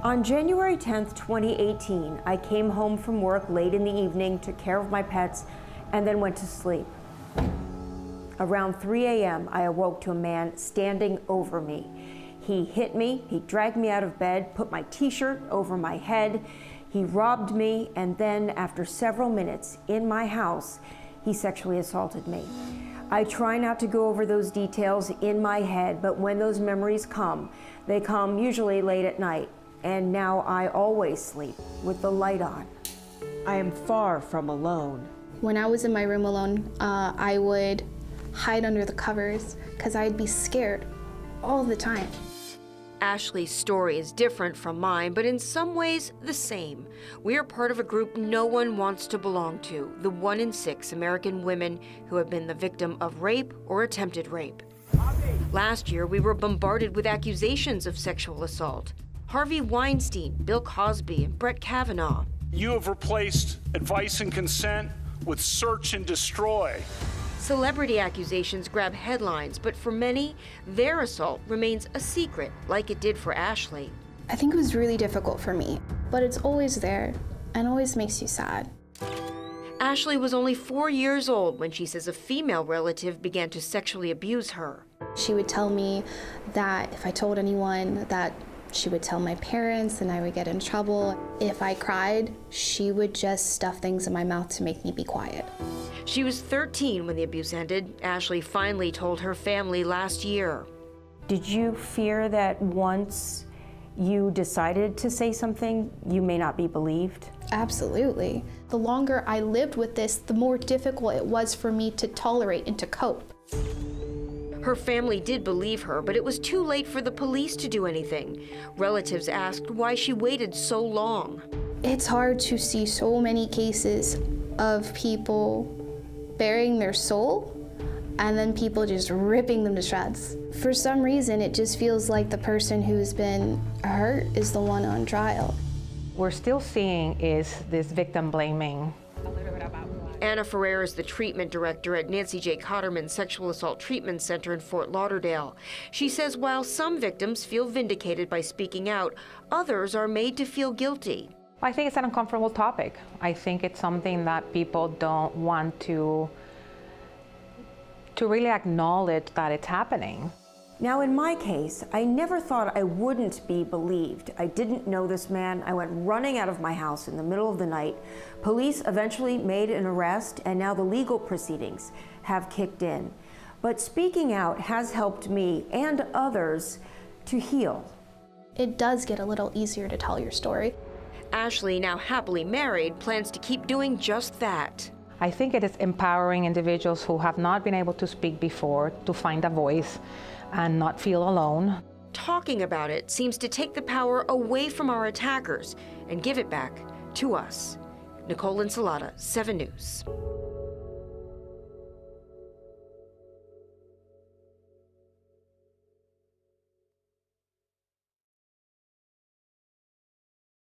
On January 10th, 2018, I came home from work late in the evening, took care of my pets, and then went to sleep. Around 3 a.m., I awoke to a man standing over me. He hit me, he dragged me out of bed, put my t-shirt over my head, he robbed me, and then, after several minutes in my house, he sexually assaulted me. I try not to go over those details in my head, but when those memories come, they come usually late at night. And now I always sleep with the light on. I am far from alone. When I was in my room alone, I would hide under the covers because I'd be scared all the time. Ashley's story is different from mine, but in some ways the same. We are part of a group no one wants to belong to, the 1 in 6 American women who have been the victim of rape or attempted rape. Last year, we were bombarded with accusations of sexual assault. Harvey Weinstein, Bill Cosby, and Brett Kavanaugh. You have replaced advice and consent with search and destroy. Celebrity accusations grab headlines, but for many, their assault remains a secret, like it did for Ashley. I think it was really difficult for me, but it's always there and always makes you sad. Ashley was only 4 years old when she says a female relative began to sexually abuse her. She would tell me that if I told anyone, that she would tell my parents and I would get in trouble. If I cried, she would just stuff things in my mouth to make me be quiet. She was 13 when the abuse ended. Ashley finally told her family last year. Did you fear that once you decided to say something, you may not be believed? Absolutely. The longer I lived with this, the more difficult it was for me to tolerate and to cope. Her family did believe her, but it was too late for the police to do anything. Relatives asked why she waited so long. It's hard to see so many cases of people burying their soul and then people just ripping them to shreds. For some reason, it just feels like the person who's been hurt is the one on trial. We're still seeing is this victim blaming. Anna Ferrer is the treatment director at Nancy J. Cotterman's Sexual Assault Treatment Center in Fort Lauderdale. She says while some victims feel vindicated by speaking out, others are made to feel guilty. I think it's an uncomfortable topic. I think it's something that people don't want to really acknowledge that it's happening. Now, in my case, I never thought I wouldn't be believed. I didn't know this man. I went running out of my house in the middle of the night. Police eventually made an arrest, and now the legal proceedings have kicked in. But speaking out has helped me and others to heal. It does get a little easier to tell your story. Ashley, now happily married, plans to keep doing just that. I think it is empowering individuals who have not been able to speak before to find a voice and not feel alone. Talking about it seems to take the power away from our attackers and give it back to us. Nicole Ensalada, 7 News.